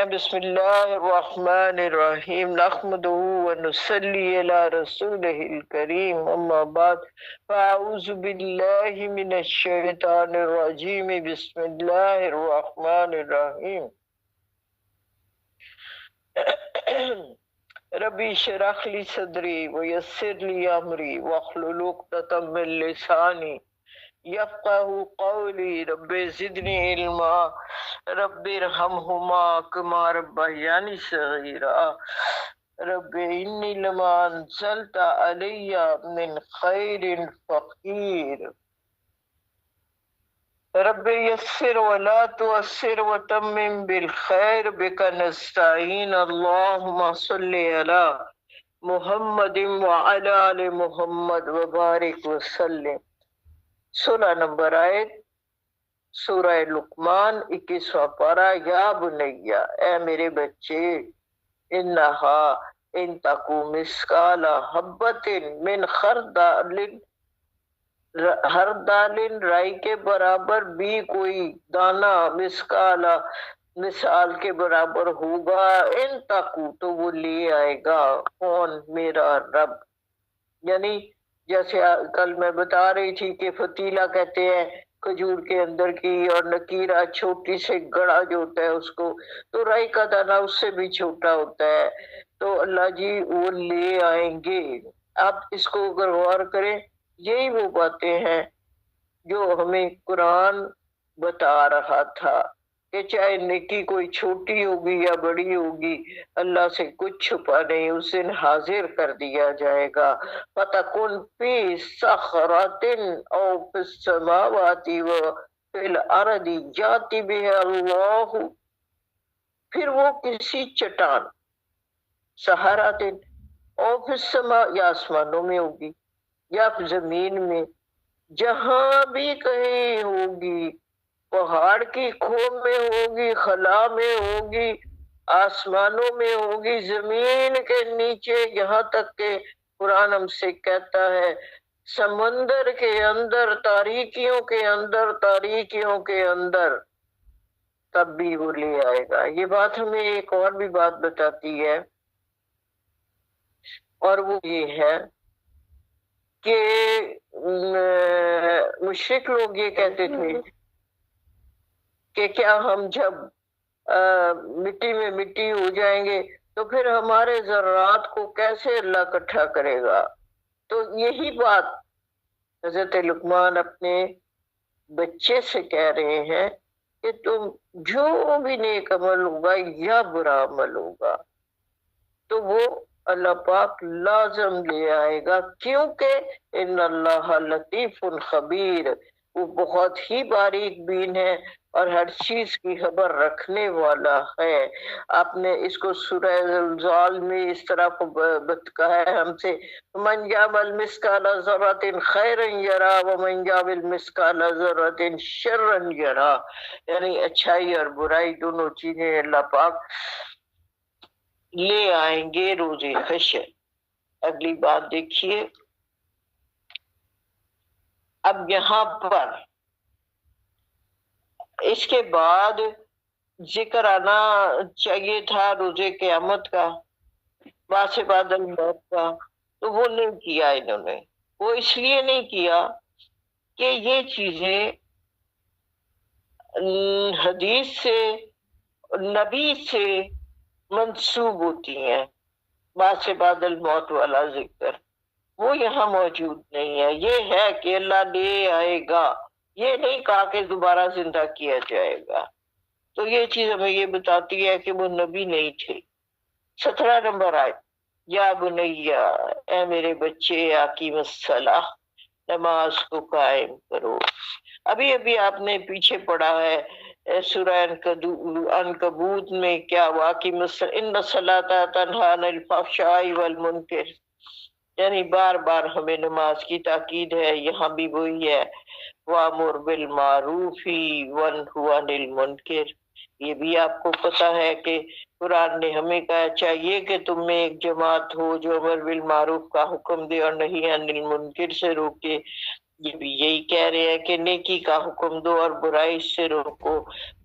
بسم اللہ الرحمن الرحیم نحمدہ ونصلی علی رسولہ الکریم اما بعد فاعوذ باللہ من الشیطان الرجیم بسم اللہ الرحمن الرحیم ربی اشرح لی صدری ویسر لی امری واحلل عقدۃ من لسانی یفقہوا قولی رب زدنی علما رب ارحمہما کما ربیانی صغیرا رب انی لما انزلت علی من خیر فقیر رب یسر ولا تعسر وتمم بالخیر بک نستعین اللہم صلی علی محمد وعلی آل محمد وبارک وسلم۔ 16 نمبر آیت سورہ لقمان 21واں پارہ۔ یا بنیا، اے میرے بچے، انہا ان تکو مسکال حبت من خردال رائی کے برابر بھی کوئی دانہ مسکال مثال کے برابر ہوگا، ان تکو تو وہ لے آئے گا کون؟ میرا رب۔ یعنی جیسے کل میں بتا رہی تھی کہ فتیلہ کہتے ہیں کھجور کے اندر کی، اور نکیرہ چھوٹی سے گڑا جو ہوتا ہے اس کو، تو رائی کا دانہ اس سے بھی چھوٹا ہوتا ہے۔ تو اللہ جی وہ لے آئیں گے۔ آپ اس کو اگر غور کریں، یہی وہ باتیں ہیں جو ہمیں قرآن بتا رہا تھا کہ چاہے نیکی کوئی چھوٹی ہوگی یا بڑی ہوگی، اللہ سے کچھ چھپا نہیں، اس دن حاضر کر دیا جائے گا۔ فَتَكُنْ فِي صَخْرَةٍ أَوْ فِي السَّمَاوَاتِ وَفِي الْأَرْضِ يَأْتِ بِهَا اللَّهُ، پھر وہ کسی چٹان، صَخْرَةٍ أَوْ فِي السَّمَاء، یا آسمانوں میں ہوگی یا زمین میں، جہاں بھی کہیں ہوگی، پہاڑ کی کھو میں ہوگی، خلا میں ہوگی، آسمانوں میں ہوگی، زمین کے نیچے، یہاں تک کہ قرآن ہم سے کہتا ہے سمندر کے اندر، تاریکیوں کے اندر، تاریکیوں کے اندر، تب بھی وہ لے آئے گا۔ یہ بات ہمیں ایک اور بھی بات بتاتی ہے، اور وہ یہ ہے کہ مشرک لوگ یہ کہتے تھے کہ کیا ہم جب مٹی میں مٹی ہو جائیں گے تو پھر ہمارے ذرات کو کیسے اللہ اکٹھا کرے گا؟ تو یہی بات حضرت لقمان اپنے بچے سے کہہ رہے ہیں کہ تم جو بھی نیک عمل ہوگا یا برا عمل ہوگا تو وہ اللہ پاک لازم لے آئے گا، کیونکہ ان اللہ لطیف خبیر، وہ بہت ہی باریک بین ہے اور ہر چیز کی خبر رکھنے والا ہے۔ آپ نے اس کو سورہ زلزال میں اس طرح کہا ہے ہم سے، من یعمل مثقال ذرۃ خیرا یرا ومن یعمل مثقال ذرۃ شرا یرا، یعنی اچھائی اور برائی دونوں چیزیں اللہ پاک لے آئیں گے روز حشر۔ اگلی بات دیکھیے، اب یہاں پر اس کے بعد ذکر آنا چاہیے تھا روز قیامت کا، باس بعد الموت کا، تو وہ نہیں کیا انہوں نے۔ وہ اس لیے نہیں کیا کہ یہ چیزیں حدیث سے، نبی سے منسوب ہوتی ہیں، باس بعد الموت والا ذکر وہ یہاں موجود نہیں ہے۔ یہ ہے کہ اللہ لے آئے گا، یہ نہیں کہا کہ دوبارہ زندہ کیا جائے گا۔ تو یہ چیز ہمیں یہ بتاتی ہے کہ وہ نبی نہیں تھے۔ 17 نمبر آئے، یا بنیا، اے میرے بچے، اقیم الصلاۃ، نماز کو قائم کرو۔ ابھی ابھی آپ نے پیچھے پڑھا ہے سورہ عنکبوت میں کیا، واقیم ان الصلاۃ تنہی عن الفحشاء والمنکر، یعنی بار بار ہمیں نماز کی تاکید ہے۔ یہاں بھی وہی ہے، وَأْمُرْ بِالْمَعْرُوفِ وَانْهَ عَنِ الْمُنْكَرِ۔ یہ بھی آپ کو پتا ہے کہ قرآن نے ہمیں کہا چاہیے کہ تم میں ایک جماعت ہو جو امر بالمعروف کا حکم دے اور نہیں عن المنکر سے روکے۔ یہ بھی یہی کہہ رہے ہیں کہ نیکی کا حکم دو اور برائی سے روکو۔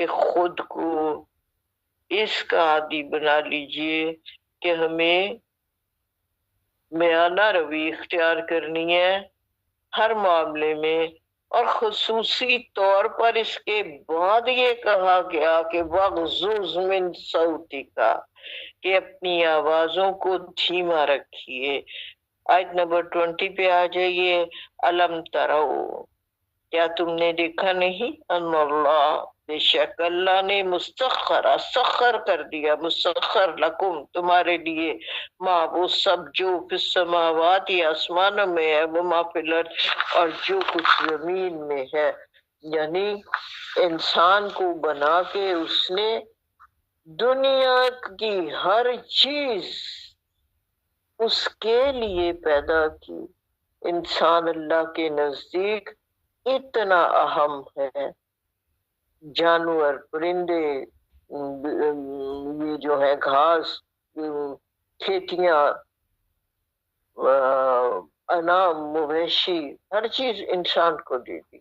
کہ خود کو اس کا عادی بنا لیجئے کہ ہمیں میانہ روی اختیار کرنی ہے ہر معاملے میں، اور خصوصی طور پر اس کے بعد یہ کہا گیا کہ وَغْضُضْ مِن صَوْتِكَ، کہ اپنی آوازوں کو دھیما رکھیے۔ آیت نمبر 20 پہ آ جائیے۔ الم ترو، کیا تم نے دیکھا نہیں، ان اللہ، بے شک اللہ نے سخر کر دیا، مسخر لکم، تمہارے لیے، ما وہ سب جو فی السماوات آسمانوں میں ہے، وہ ما فی الارض، اور جو کچھ زمین میں ہے۔ یعنی انسان کو بنا کے اس نے دنیا کی ہر چیز اس کے لیے پیدا کی۔ انسان اللہ کے نزدیک اتنا اہم ہے۔ جانور، پرندے، یہ جو ہے گھاس، کھیتیاں، انعام، مویشی، ہر چیز انسان کو دے دی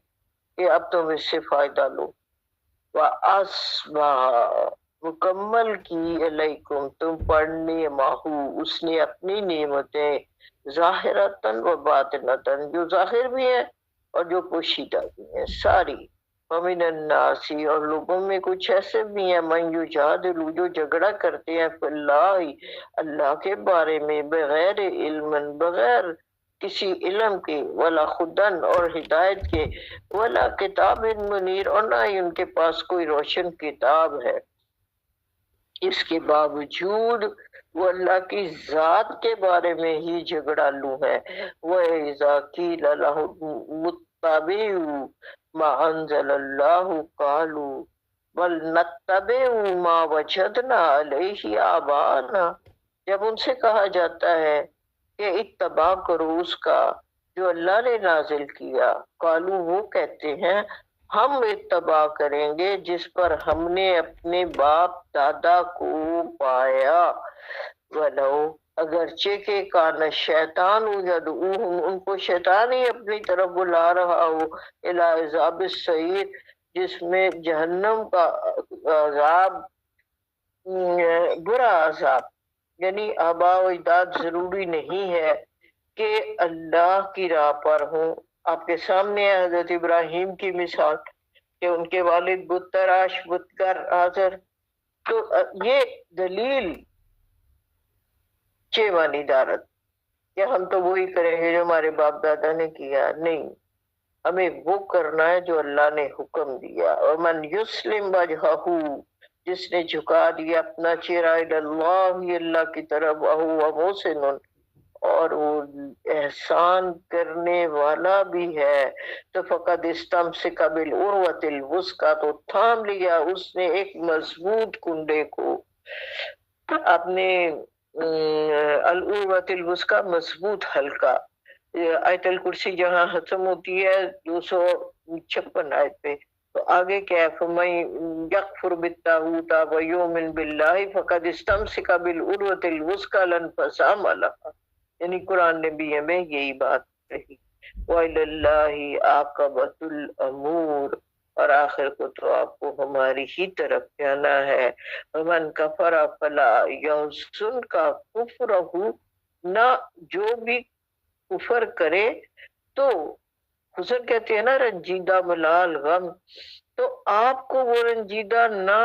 کہ اب تم اس سے فائدہ لو۔ وَأَصْبَحَ، مکمل کی، علیکم، تم پڑھنے ماہو، اس نے اپنی نعمتیں، ظاہرتاً و باطنتاً، جو ظاہر بھی ہیں اور جو پوشیدہ بھی ہیں، ساری۔ وَمِنَ النَّاسِ، اور لوگوں میں کچھ ایسے بھی ہیں، مَن یُجَادِلُ، جو جھگڑا کرتے ہیں، فِی اللہ، اللہ کے بارے میں، بغیر علم، بغیر کسی علم کے، ولا خدن، اور ہدایت کے، ولا کتاب منیر، اور نہ ہی ان کے پاس کوئی روشن کتاب ہے۔ اس کے باوجود وہ اللہ کی ذات کے بارے میں ہی جھگڑالو ہے۔ وَإِذَا قِيلَ لَهُمُ اتَّبِعُوا مَا أَنزَلَ اللَّهُ قَالُوا بَلْ نَتَّبِعُ مَا وَجَدْنَا عَلَيْهِ آبَاءَنَا، جب ان سے کہا جاتا ہے کہ اتباع کرو اس کا جو اللہ نے نازل کیا، قالو، وہ کہتے ہیں ہم اتباع کریں گے جس پر ہم نے اپنے باپ دادا کو پایا، ولو، اگرچہ کہ کان شیطان یدعوہم، ان کو شیطان ہی اپنی طرف بلا رہا ہو، الی عذاب السعیر، جس میں جہنم کا عذاب، برا عذاب۔ یعنی آباء و اجداد ضروری نہیں ہے کہ اللہ کی راہ پر ہوں۔ آپ کے سامنے ہے حضرت ابراہیم کی مثال کہ ان کے والد بت تراش، بت گر حاضر، تو یہ دلیل چیوانی دارت کہ ہم تو وہی کریں گے جو ہمارے باپ دادا نے کیا، نہیں، ہمیں وہ کرنا ہے جو اللہ نے حکم دیا۔ اور من یسلم وجہہ، جس نے جھکا دیا اپنا چہرہ اللہ، اللہ کی طرف، وہو محسن، اور وہ احسان کرنے والا بھی ہے، تو فقد استمسک بالعروۃ الوثقی، تو تھام لیا اس نے ایک مضبوط کنڈے کو۔ آپ نے العروۃ الوثقی، مضبوط حلقہ، آیت الکرسی جہاں ختم ہوتی ہے 256 آیت پہ، تو آگے کیا ہے، فَمَن یکفر بالطاغوت ویؤمن باللہ فقد استمسک بالعروۃ الوثقی لا انفصام لہا، یعنی قرآن نے بھی ہمیں یہی بات کہی۔ وَإِلَى اللَّهِ عَاقِبَةُ الْأُمُورِ، اور آخر کو تو آپ کو ہماری ہی طرف جانا ہے۔ وَمَن كَفَرَ فَلَا يَحْزُنْكَ كُفْرُهُ، نہ جو بھی کفر کرے تو، حسن کہتے ہیں نا رنجیدہ ملال غم، تو آپ کو وہ رنجیدہ نہ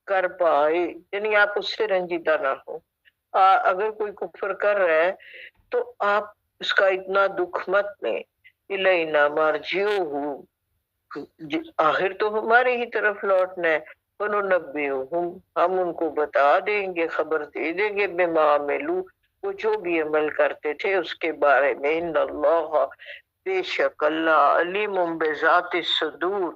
کر پائے، یعنی آپ اس سے رنجیدہ نہ ہو۔ اگر کوئی کفر کر رہا ہے تو آپ اس کا اتنا دکھ مت لیں۔ الینا مرجعہم، آخر تو ہماری ہی طرف لوٹنا ہے۔ فننبئہم، ہم ان کو بتا دیں گے، خبر دے دیں گے، بما عملوا، وہ جو بھی عمل کرتے تھے اس کے بارے میں۔ ان اللہ، بے شک اللہ، علیم بذات الصدور،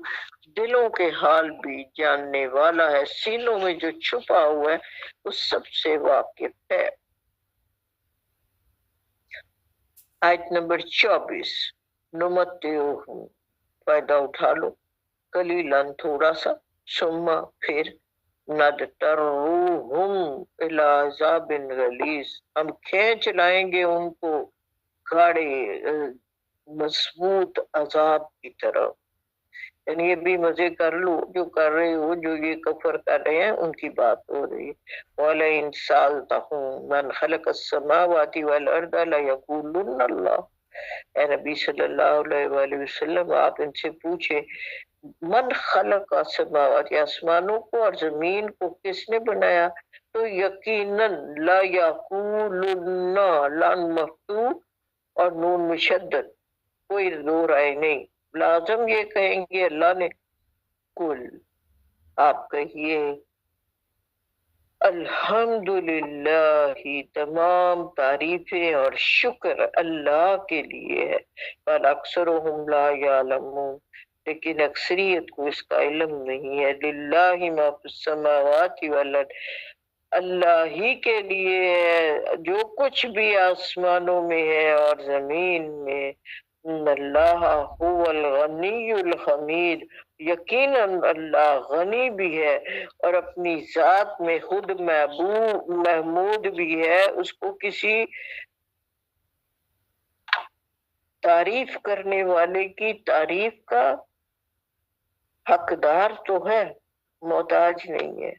دلوں کے حال بھی جاننے والا ہے، سینوں میں جو چھپا ہوا ہے اس سب سے واقف ہے۔ آیت نمبر 24، نمتعہم، فائدہ اٹھا لو، قلیلاً، تھوڑا سا، ثم، پھر، نضطرہم الی عذاب غلیظ، ہم کھینچ لائیں گے ان کو گاڑے مضبوط عذاب کی طرف۔ یعنی یہ بھی مزے کر لو جو کر رہے ہو، جو یہ کفر کر رہے ہیں ان کی بات ہو رہی ہے۔ وَلَئِن سَأَلْتَهُم مَّنْ خَلَقَ السَّمَاوَاتِ وَالْأَرْضَ لَيَقُولُنَّ اللَّهُ۔ اے نبی صلی اللہ علیہ وآلہ وسلم آپ ان سے پوچھے من خلق السماوات، آسمانوں کو اور زمین کو کس نے بنایا؟ تو یقیناً لا یقولن، لام مفتوح اور نون مشدد، کوئی دو رائے نہیں، لازم یہ کہیں گے اللہ نے۔ کل آپ کہیے الحمدللہ، تمام تعریفیں اور شکر اللہ کے لیے ہے، بل اکثرهم لا یعلمون، لیکن اکثریت کو اس کا علم نہیں ہے۔ للہ ما فی السماوات والارض، اللہ ہی کے لیے ہے جو کچھ بھی آسمانوں میں ہے اور زمین میں۔ ان اللہ هو الغنی الحمید، یقیناً اللہ غنی بھی ہے اور اپنی ذات میں خود محمود بھی ہے، اس کو کسی تعریف کرنے والے کی تعریف کا حقدار تو ہے، محتاج نہیں ہے۔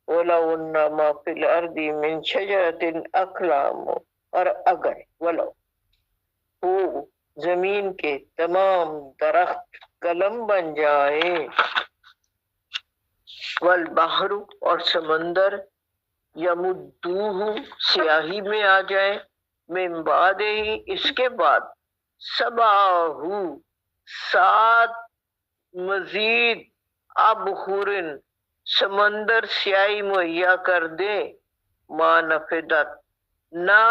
وَلَوْ أَنَّ مَا فِي الْأَرْضِ مِنْ شَجَرَةٍ أَقْلَامٌ، اور اگر ولو ہو زمین کے تمام درخت قلم بن جائے، والبحر اور سمندر یمدوہ سیاہی میں آ جائے، من بعد ہی اس کے بعد، سبعہ سات مزید ابحرن سمندر سیاہی مہیا کر دے، ما نفدت نہ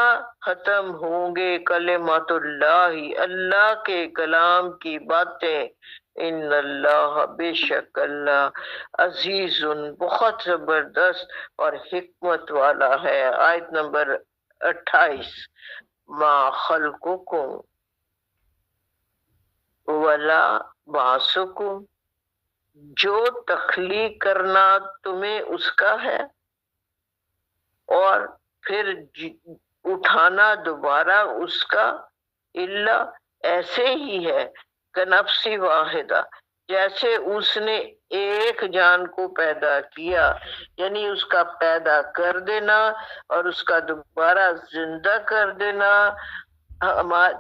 ختم ہوں گے کلمات اللہ، اللہ کے کلام کی باتیں، ان اللہ بے شک اللہ عزیز بہت زبردست اور حکمت والا ہے۔ آیت نمبر 28، ما خلقکم ولا بعثکم، جو تخلیق کرنا تمہیں اس کا ہے اور پھر اٹھانا دوبارہ اس کا، الا ایسے ہی ہے، کنفس واحدہ، جیسے اس نے ایک جان کو پیدا کیا، یعنی اس کا پیدا کر دینا اور اس کا دوبارہ زندہ کر دینا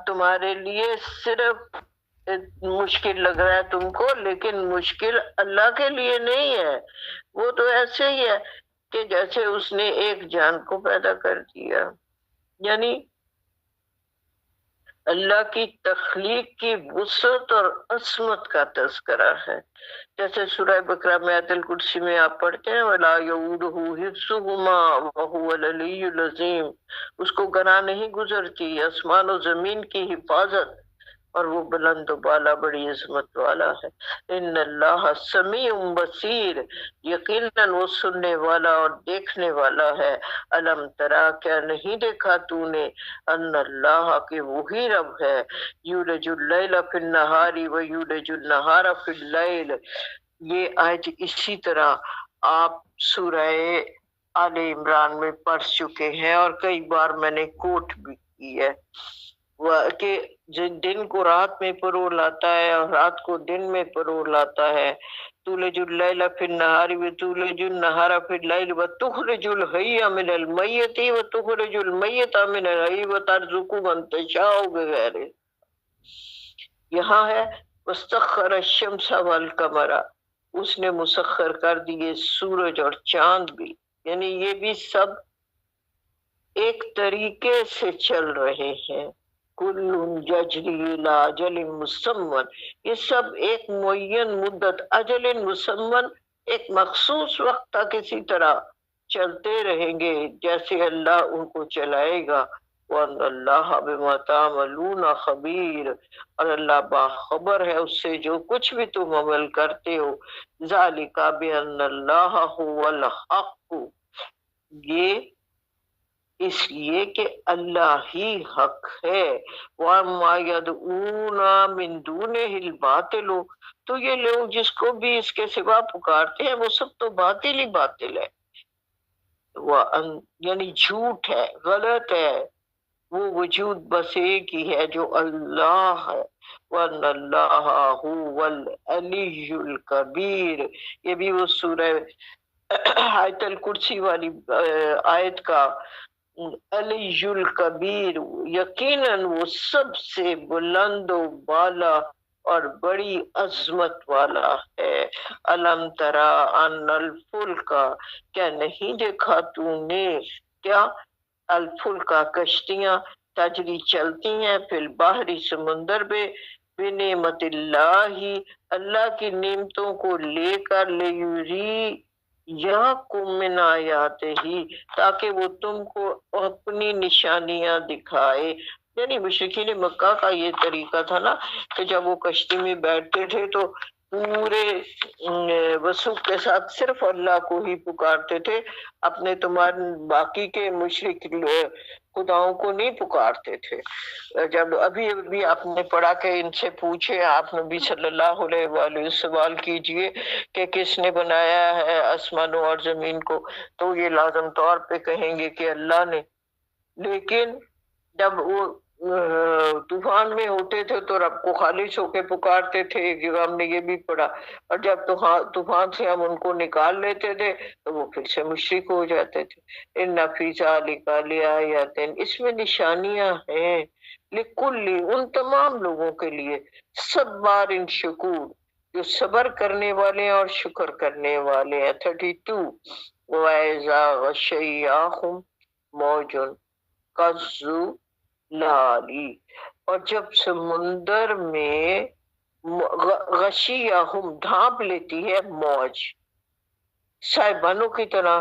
تمہارے لیے صرف مشکل لگ رہا ہے تم کو، لیکن مشکل اللہ کے لیے نہیں ہے، وہ تو ایسے ہی ہے کہ جیسے اس نے ایک جان کو پیدا کر دیا۔ یعنی اللہ کی تخلیق کی وسعت اور عظمت کا تذکرہ ہے، جیسے سورہ بقرہ میں آیت الکرسی میں آپ پڑھتے ہیں وَلَا يَئُودُهُ حِفْظُهُمَا وَهُوَ الْعَلِيُّ الْعَظِيمُ، اس کو گناہ نہیں گزرتی آسمان و زمین کی حفاظت، اور وہ بلند و بالا بڑی عظمت والا ہے۔ ان اللہ سمیع بصیر، یقیناً وہ سننے والا اور دیکھنے والا ہے۔ الم ترا، کیا نہیں دیکھا تو نے، ان اللہ کہ وہی رب ہے، یولج اللیل فی النہار و یولج النہار فی اللیل۔ یہ آیت اسی طرح آپ سورہ آل عمران میں پڑھ چکے ہیں اور کئی بار میں نے کوٹ بھی کی ہے، کہ دن کو رات میں پرو لاتا ہے اور رات کو دن میں پرو لاتا ہے۔ تولج اللیل فی النہار وتولج النہار فی اللیل وتخرج الحی من المیت وتخرج المیت من الحی وترزق من تشاء بغیر، یہاں ہے وسخر الشمس والقمر، اس نے مسخر کر دیے سورج اور چاند بھی، یعنی یہ بھی سب ایک طریقے سے چل رہے ہیں۔ کل یجری الی اجل مسمى، یہ سب ایک معین مدت اجل مسمى، ایک مخصوص وقت تک اسی طرح چلتے رہیں گے جیسے اللہ ان کو چلائے گا۔ وَأَنَّ اللَّهَ بِمَا تَعْمَلُونَ خَبِيرٌ، اور اللہ باخبر ہے اس سے جو کچھ بھی تم عمل کرتے ہو۔ ذَلِكَ بِأَنَّ اللَّهَ هُوَ الْحَقُّ، یہ اس لیے کہ اللہ ہی حق ہے۔ وَمَا يَدْعُونَ مِن دُونِهِ الْبَاطِلُ، تو یہ لوگ جس کو بھی اس کے سوا پکارتے ہیں وہ سب تو باطل ہی باطل ہے، یعنی جھوٹ ہے، غلط ہے۔ وہ وجود بس ایک ہی ہے جو اللہ ہے، وَأَنَّ اللَّهَ هُوَ الْعَلِيُّ الْكَبِيرُ۔ یہ بھی وہ سورہ آیت الکرسی والی آیت کا علی الکبیر، یقیناً وہ سب سے بلند و بالا اور بڑی عظمت والا ہے۔ الم ترا ان الفلک، کیا نہیں دیکھا تو نے، کیا الفلک کشتیاں تجری چلتی ہیں فی البحر سمندر میں، بنعمت اللہ اللہ کی نعمتوں کو لے کر، لیری یا من آیات ہی تاکہ وہ تم کو اپنی نشانیاں دکھائے۔ یعنی مشرکین مکہ کا یہ طریقہ تھا نا کہ جب وہ کشتی میں بیٹھتے تھے تو پورے وسوق کے ساتھ صرف اللہ کو ہی پکارتے تھے، اپنے تمہارے باقی کے مشرک خداؤں کو نہیں پکارتے تھے۔ جب ابھی آپ نے پڑھا کہ ان سے پوچھے آپ نبی صلی اللہ علیہ وآلہ سوال کیجئے کہ کس نے بنایا ہے آسمانوں اور زمین کو، تو یہ لازم طور پہ کہیں گے کہ اللہ نے، لیکن جب وہ طوفان میں ہوتے تھے تو رب کو خالص ہو کے پکارتے تھے، ایک جگہ ہم نے یہ بھی پڑھا، اور جب طوفان سے ہم ان کو نکال لیتے تھے تو وہ پھر سے مشرک ہو جاتے تھے۔ ان فی ذلک لآیات، اس میں نشانیاں ہیں، لکل ان تمام لوگوں کے لیے، صبار شکور جو صبر کرنے والے ہیں اور شکر کرنے والے ہیں۔ 32 وَإِذَا غَشِيَّهُمْ مَوْجٌ كَالظُّلَالِ، اور جب سمندر میں غشیہم ڈھانپ لیتی ہے موج صاحبانوں کی طرح،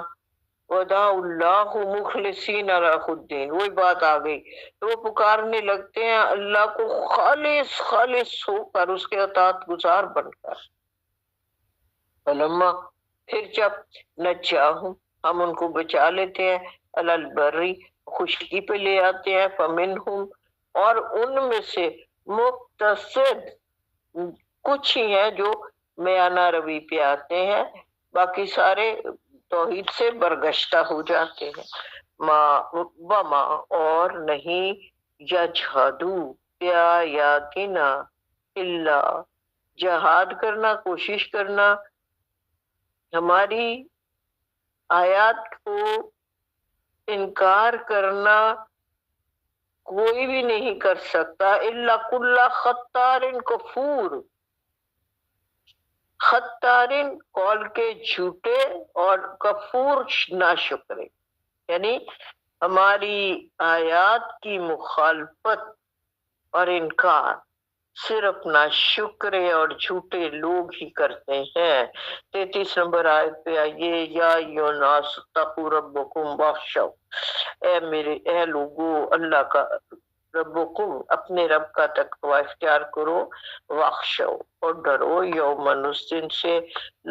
وَدَعَوْا اللَّهَ مُخْلِصِينَ لَهُ الدِّينَ، وہی بات آ گئی، تو وہ پکارنے لگتے ہیں اللہ کو خالص خالص ہو کر، اس کے اطاعت گزار بن کر۔ فلما، پھر جب نجاہم ہم ان کو بچا لیتے ہیں، البری خشکی پہ لے آتے ہیں، فمنہم اور ان میں سے مقتصد کچھ ہی ہیں جو میانہ روی پہ آتے ہیں، باقی سارے توحید سے برگشتہ ہو جاتے ہیں۔ وما اور نہیں، یجہدو بآیاتنا الا جہاد کرنا، کوشش کرنا ہماری آیات کو انکار کرنا کوئی بھی نہیں کر سکتا، الا کل خطار کفور، خطارن قول کے جھوٹے اور کفور ناشکرے، یعنی ہماری آیات کی مخالفت اور انکار صرف ناشکرے اور جھوٹے لوگ ہی کرتے ہیں۔ 33 نمبر آیت پہ آئیے، یا ایھا الناس اتقوا ربکم واخشوا، اے لوگو اللہ کا، ربکم اپنے رب کا تقوی اختیار کرو، واخشوا اور ڈرو، یومن اس دن سے،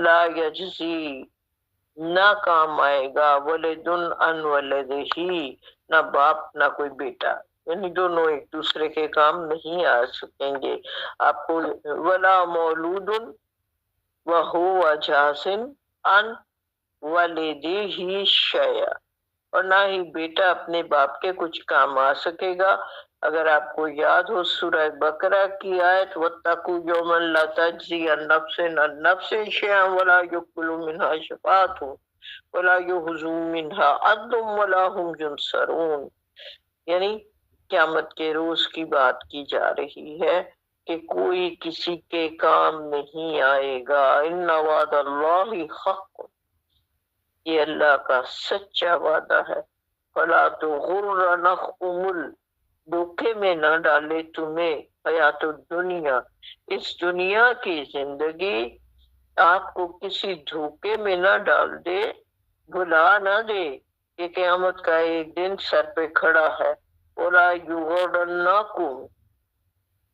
لا یجزی نہ کام آئے گا، ولدن عن ولدہ نہ باپ نہ کوئی بیٹا، یعنی دونوں ایک دوسرے کے کام نہیں آ سکیں گے آپ کو، ولا مولود وہو جاز عن والدہ شیئا، اور نہ ہی بیٹا اپنے باپ کے کچھ کام آ سکے گا۔ اگر آپ کو یاد ہو سورہ بقرہ کی آیت، واتقوا یوما لا تجزی نفس عن نفس شیئا ولا یقبل منها شفاعۃ ولا یؤخذ منها عدل ولا هم ینصرون، یعنی قیامت کے روز کی بات کی جا رہی ہے کہ کوئی کسی کے کام نہیں آئے گا۔ ان وعد اللہ حق، یہ اللہ کا سچا وعدہ ہے۔ فلا تغرنکم، دھوکے میں نہ ڈالے تمہیں، حیات الدنیا، اس دنیا کی زندگی آپ کو کسی دھوکے میں نہ ڈال دے، بھلا نہ دے کہ قیامت کا ایک دن سر پہ کھڑا ہے۔ وَلَا يُغْرَنَّكُمْ،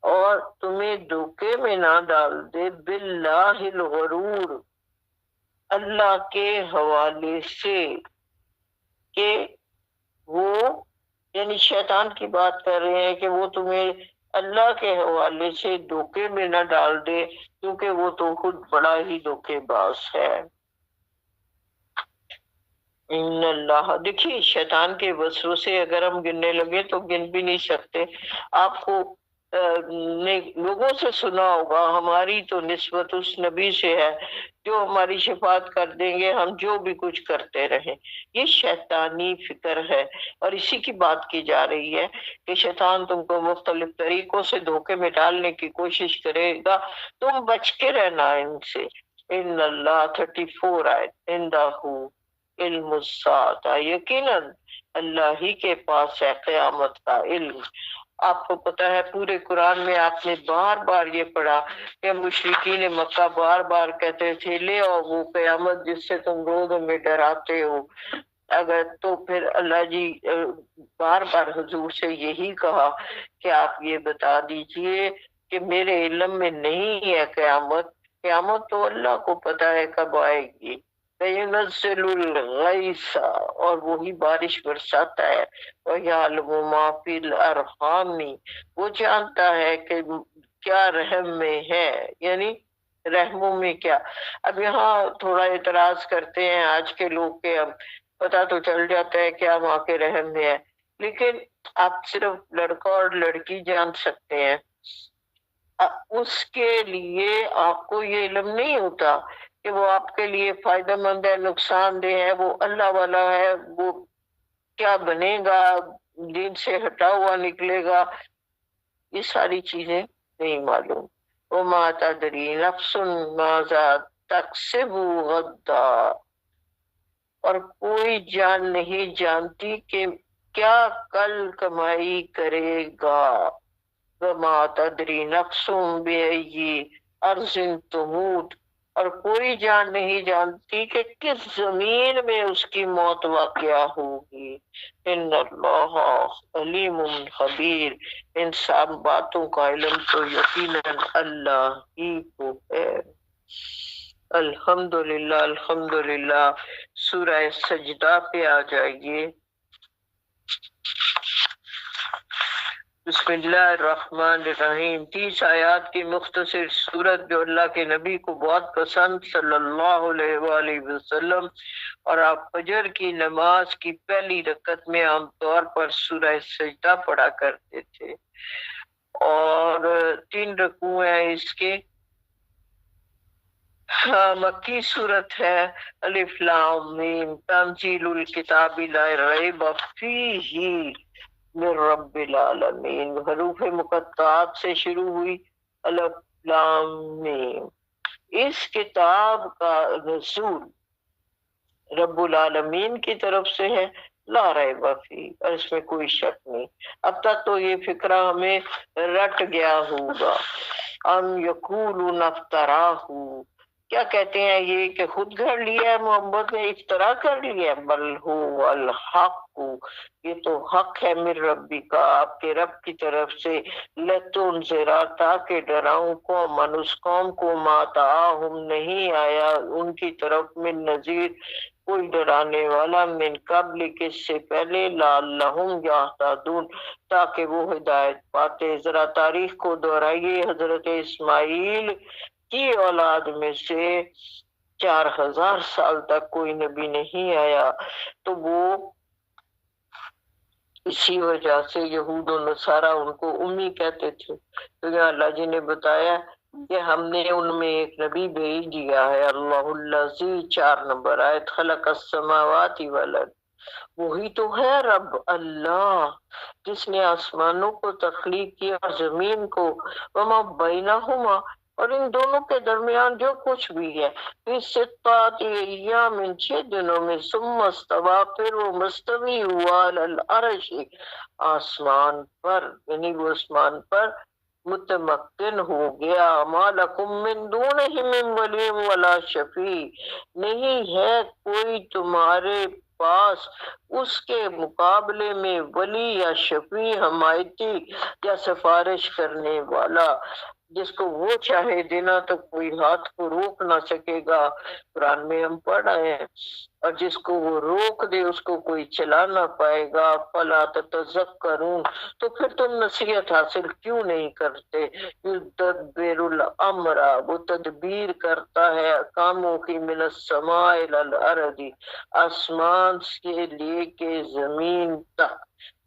اور تمہیں دھوکے میں نہ ڈال دے، باللہ الغرور، اللہ کے حوالے سے، کہ وہ یعنی شیطان کی بات کر رہے ہیں کہ وہ تمہیں اللہ کے حوالے سے دھوکے میں نہ ڈال دے، کیونکہ وہ تو خود بڑا ہی دھوکے باز ہے۔ ان اللہ، دیکھیے شیطان کے وسوسے اگر ہم گننے لگے تو گن بھی نہیں سکتے. آپ کو نے لوگوں سے سنا ہوگا ہماری تو نسبت اس نبی سے ہے جو ہماری شفاعت کر دیں گے ہم جو بھی کچھ کرتے رہیں. یہ شیطانی فکر ہے، اور اسی کی بات کی جا رہی ہے کہ شیطان تم کو مختلف طریقوں سے دھوکے میں ڈالنے کی کوشش کرے گا، تم بچ کے رہنا ان سے. ان اللہ 34 آیت اندہو علم الساعہ، یقیناً اللہ ہی کے پاس ہے قیامت کا علم. آپ کو پتا ہے پورے قرآن میں آپ نے بار بار یہ پڑھا کہ مشرکین مکہ بار بار کہتے تھے لے آؤ وہ قیامت جس سے تم روز میں ڈراتے ہو. اگر تو پھر اللہ جی بار بار حضور سے یہی کہا کہ آپ یہ بتا دیجئے کہ میرے علم میں نہیں ہے قیامت. قیامت تو اللہ کو پتا ہے کب آئے گی. فَيُنَزِّلُ الْغَيْثَ، اور وہی بارش برساتا ہے. وَيَعْلَمُ مَا فِي الْأَرْحَامِ، وہ جانتا ہے کہ کیا رحم میں ہے، یعنی رحموں میں کیا. اب یہاں تھوڑا اعتراض کرتے ہیں آج کے لوگ کہ اب پتا تو چل جاتا ہے کیا ماں کے رحم میں ہے، لیکن آپ صرف لڑکا اور لڑکی جان سکتے ہیں. اس کے لیے آپ کو یہ علم نہیں ہوتا کہ وہ آپ کے لیے فائدہ مند ہے نقصان دہ ہے، وہ اللہ والا ہے، وہ کیا بنے گا، دین سے ہٹا ہوا نکلے گا. یہ ساری چیزیں نہیں معلوم. وما تدری نفس ماذا تکسب غدا، اور کوئی جان نہیں جانتی کہ کیا کل کمائی کرے گا. وما تدری نفس بأی ارض تموت، اور کوئی جان نہیں جانتی کہ کس زمین میں اس کی موت واقع ہوگی. ان اللہ علیم خبیر، ان سب باتوں کا علم تو یقیناً اللہ ہی کو ہے. الحمدللہ الحمدللہ. سورہ سجدہ پہ آ جائیے. بسم اللہ الرحمن الرحیم. 30 آیات کی مختصر سورت جو اللہ کے نبی کو بہت پسند صلی اللہ علیہ وآلہ وسلم، اور آپ فجر کی نماز کی پہلی رکعت میں عام طور پر سورہ سجدہ پڑھا کرتے تھے، اور 3 رکوع ہیں اس کے. مکی صورت ہے. الف لام میم تنزیل الکتاب لا ریب فیہ من رب العالمین. حروف مقطعات سے شروع ہوئی. الف لام میم. اس کتاب کا نزول رب العالمین کی طرف سے ہے. لا ریب فیہ، اور اس میں کوئی شک نہیں. اب تک تو یہ فکرہ ہمیں رٹ گیا ہوگا. ام یقولون افتراہ، کیا کہتے ہیں یہ کہ خود گھڑ لیا ہے محمد نے، افترا کر لیا. بل هو الحق، یہ تو حق ہے من ربی کا، آپ کے رب کی طرف سے. لتنذرا، تاکہ ڈراؤں قومن، اس قوم کو ما تعاہم نہیں آیا ان کی طرف من نذیر، کوئی ڈرانے والا، من قبل کس سے پہلے، لعلہم یہتدون، تاکہ وہ ہدایت پاتے. ذرا تاریخ کو دہرائیے. حضرت اسماعیل کی اولاد میں سے 4000 سال تک کوئی نبی نہیں آیا، تو وہ اسی وجہ سے یہود و نصارہ ان کو امی کہتے تھے. تو یہاں اللہ جی نے بتایا کہ ہم نے ان میں ایک نبی بھیج دیا ہے. اللہ الذی 4 نمبر آیت، خلق السماوات والارض، وہی تو ہے رب اللہ جس نے آسمانوں کو تخلیق کیا اور زمین کو، وما بینہما، اور ان دونوں کے درمیان جو کچھ بھی ہے، فی ستۃ ایام، 6 دنوں میں، ثم استوی، پھر وہ مستوی ہوا، علی العرش، آسمان پر، یعنی وہ آسمان پر متمکن ہو گیا. ما لکم من دونہ من ولی ولا شفیع، نہیں ہے کوئی تمہارے پاس اس کے مقابلے میں ولی یا شفیع، حمایتی یا سفارش کرنے والا. جس کو وہ چاہے دینا تو کوئی ہاتھ کو روک نہ سکے گا، قرآن میں ہم پڑھ رہے ہیں، اور جس کو وہ روک دے اس کو کوئی چلا نہ پائے گا۔ فلا تتذکرون، تو پھر تم نصیحت حاصل کیوں نہیں کرتے؟ یدبر الامر، وہ تدبیر کرتا ہے کاموں کی، من السماء الی الارض، آسمان سے لے کے زمین تک،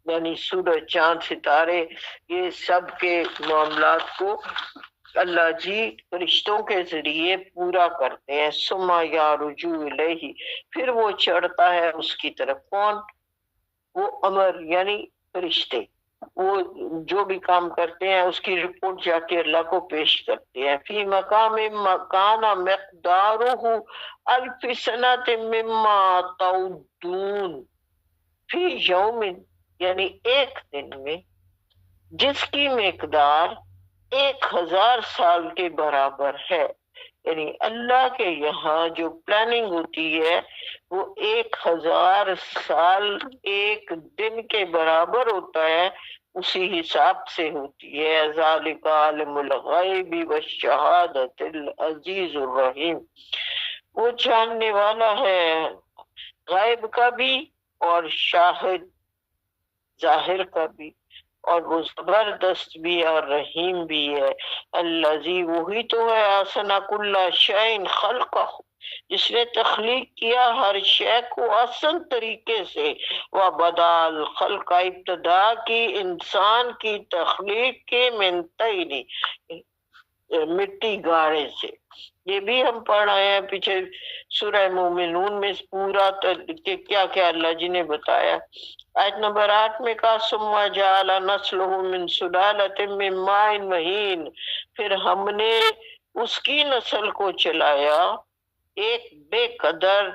یعنی سورج چاند ستارے یہ سب کے معاملات کو اللہ جی فرشتوں کے ذریعے پورا کرتے ہیں۔ ثم یعرج الیہ، پھر وہ چڑھتا ہے اس کی طرف، کون؟ وہ امر یعنی فرشتے، وہ جو بھی کام کرتے ہیں اس کی رپورٹ جا کے اللہ کو پیش کرتے ہیں۔ فی مقام مکان مقدارہ الف سنۃ مما تعدون، فی یوم یعنی ایک دن میں، جس کی مقدار 1000 سال کے برابر ہے، یعنی اللہ کے یہاں جو پلاننگ ہوتی ہے وہ 1000 سال ایک دن کے برابر ہوتا ہے، اسی حساب سے ہوتی ہے۔ ذالک عالم الغیب والشہادۃ العزیز الرحیم، وہ جاننے والا ہے غیب کا بھی اور شاہد ظاہر کا بھی، اور وہ زبردست بھی اور رحیم بھی ہے۔ الذی، وہی تو ہے، احسن کل شیء خلقہ، جس نے تخلیق کیا ہر شے کو آسان طریقے سے، وبدأ الخلق، ابتدا کی انسان کی تخلیق کے، من طین، مٹی گاڑے سے۔ یہ بھی ہم پڑھ رہے ہیں پیچھے سورہ مومنون میں پورا کہ کیا کیا اللہ جی نے بتایا۔ آیت نمبر 8 میں کہا ثم جعل نسلہ من سلالۃ من ماء مہین، پھر ہم نے اس کی نسل کو چلایا ایک بے قدر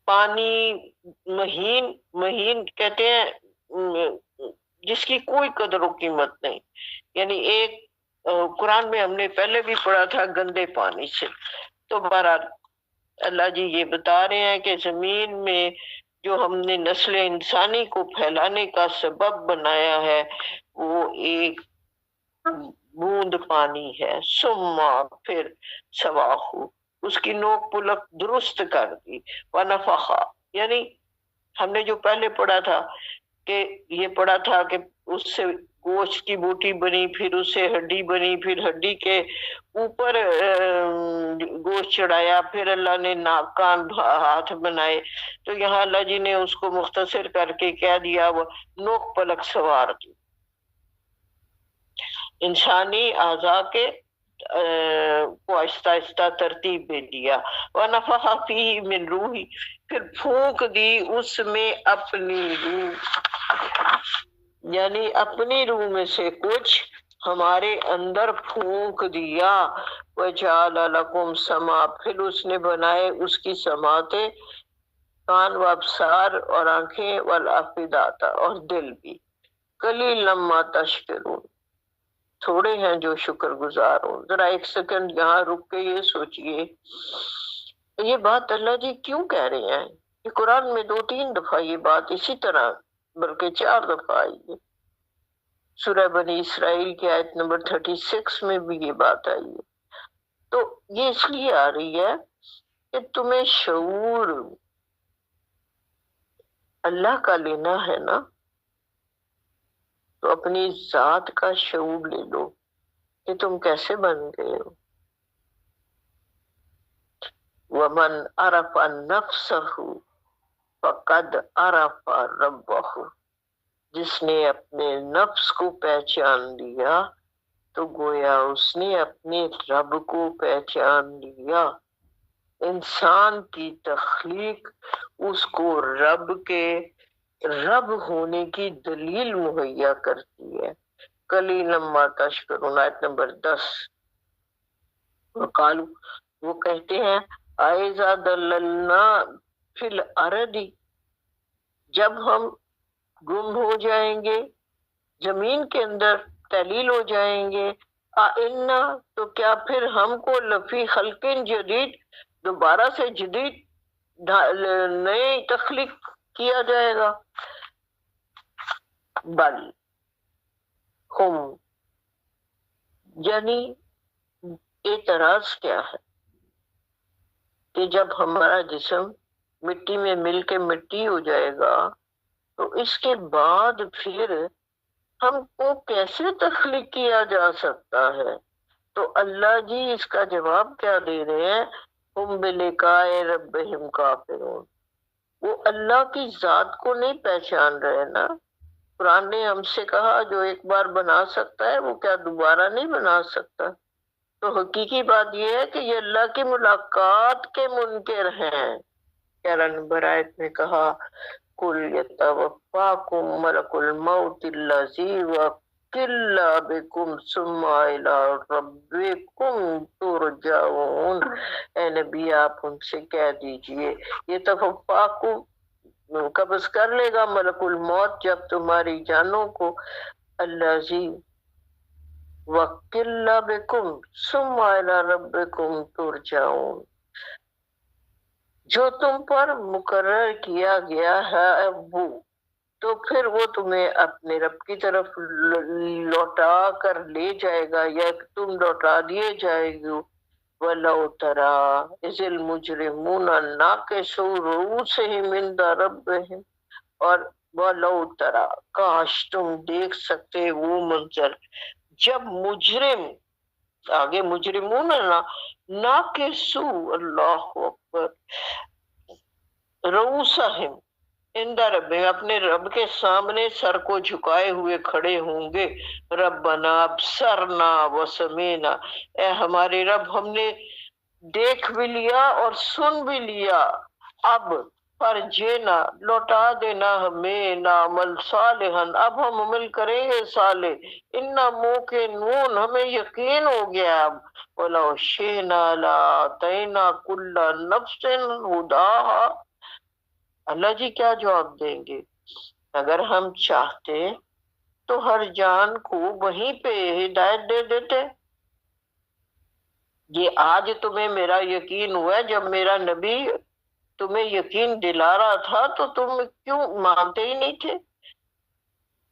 پانی، مہین، مہین کہتے ہیں جس کی کوئی قدر و قیمت نہیں، یعنی ایک قرآن میں ہم نے پہلے بھی پڑھا تھا گندے پانی سے۔ تو بہرحال اللہ جی یہ بتا رہے ہیں کہ زمین میں جو ہم نے نسل انسانی کو پھیلانے کا سبب بنایا ہے وہ ایک بوند پانی ہے۔ ثم، پھر سواہو، اس کی نوک پلک درست کر دی، ونفخ، یعنی ہم نے جو پہلے پڑھا تھا کہ یہ پڑھا تھا کہ اس سے گوشت کی بوٹی بنی، پھر اس سے ہڈی بنی، پھر ہڈی کے اوپر گوشت چڑھایا، پھر اللہ نے ناک کان ہاتھ بنائے۔ تو یہاں اللہ جی نے اس کو مختصر کر کے کہہ دیا، وہ نوک پلک سوار دی، انسانی اعضاء کے کو آہستہ آہستہ ترتیب میں دیا۔ وَنَفَخَ فِيهِ مِن روحی، پھر پھونک دی اس میں اپنی روح، یعنی اپنی روح میں سے کچھ ہمارے اندر پھونک دیا۔ وَجَعَلَ لَكُمْ سَمْعًا، پھر اس نے بنائے اس کی سماعتیں، کان و ابصار اور آنکھیں، والافئدۃ اور دل بھی۔ قلیلا ما تشکرون، تھوڑے ہیں جو شکر گزار ہوں۔ ذرا ایک سیکنڈ یہاں رک کے یہ سوچئے، یہ بات اللہ جی کیوں کہہ رہے ہیں؟ یہ قرآن میں 2-3 دفعہ یہ بات اسی طرح، بلکہ 4 دفعہ آئی ہے۔ سورہ بنی اسرائیل کی آیت نمبر 36 میں بھی یہ بات آئی ہے۔ تو یہ اس لیے آ رہی ہے کہ تمہیں شعور اللہ کا لینا ہے نا، تو اپنی ذات کا شعور لے لو کہ تم کیسے بن گئے ہو۔ وَمَنْ عَرَفَ نَفْسَهُ فَقَدْ عَرَفَ رَبَّهُ، جس نے اپنے نفس کو پہچان لیا تو گویا اس نے اپنے رب کو پہچان لیا۔ انسان کی تخلیق اس کو رب کے رب ہونے کی دلیل مہیا کرتی ہے۔ قلیلا ما تشکرون، آیت نمبر 10۔ وقالو، وہ کہتے ہیں، اَإِذَا ضَلَلْنَا فِي الْأَرْضِ، جب ہم گم ہو جائیں گے زمین کے اندر، تحلیل ہو جائیں گے، اِنَّا، تو کیا پھر ہم کو لفی خلق جدید، دوبارہ سے جدید نئے تخلیق کیا جائے گا؟ بل، ہم یعنی اعتراض کیا ہے کہ جب ہمارا جسم مٹی میں مل کے مٹی ہو جائے گا تو اس کے بعد پھر ہم کو کیسے تخلیق کیا جا سکتا ہے؟ تو اللہ جی اس کا جواب کیا دے رہے ہیں؟ ہم بلقاء ربہم کافرون، وہ اللہ کی ذات کو نہیں پہچان رہے نا۔ قرآن نے ہم سے کہا جو ایک بار بنا سکتا ہے وہ کیا دوبارہ نہیں بنا سکتا؟ تو حقیقی بات یہ ہے کہ یہ اللہ کی ملاقات کے منکر ہیں۔ 11 نمبر آیت میں کہا قُلْ يَتَوَفَّاكُمْ مَلَكُ الْمَوْتِ الَّذِي وَكِّلَّ بِكُمْ ثُمَّ إِلَىٰ رَبِّكُمْ تُرْجَعُونَ۔ اے نبی آپ ان سے کہہ دیجئے يَتَوَفَّاكُمْ قبض کر لے گا ملک الموت جب تمہاری جانوں کو، الَّذِي وَكِّلَّ بِكُمْ ثُمَّ إِلَىٰ رَبِّكُمْ تُرْجَعُونَ، جو تم پر مقرر کیا گیا ہے وہ، تو پھر وہ تمہیں اپنے رب کی طرف لوٹا کر لے جائے گا یا تم لوٹا دیے جائے گے۔ وَلَوْ تَرَىٰ إِذِ الْمُجْرِمُونَ نَاكِسُو رُءُوسِهِمْ عِندَ رَبِّهِمْ، اور وَلَوْ تَرَىٰ کاش تم دیکھ سکتے وہ منظر جب مجرم، آگے مجرمون ناکسو، اللہ اکبر، رؤوسہم عند ربہم، اپنے رب کے سامنے سر کو جھکائے ہوئے کھڑے ہوں گے۔ ربنا ابصرنا وسمعنا، اے ہمارے رب ہم نے دیکھ بھی لیا اور سن بھی لیا، اب فرجینا لوٹا دینا ہمیں، نعمل صالحا اب ہم عمل کریں گے صالح، انا موقنون ہمیں یقین ہو گیا اب، ولو شئنا لآتینا کل نفس ہداہا، اللہ جی کیا جواب دیں گے؟ اگر ہم چاہتے تو ہر جان کو وہیں پہ ہدایت دے دیتے۔ یہ آج تمہیں میرا یقین ہوا ہے، جب میرا نبی تمہیں یقین دلا رہا تھا تو تم کیوں مانتے ہی نہیں تھے؟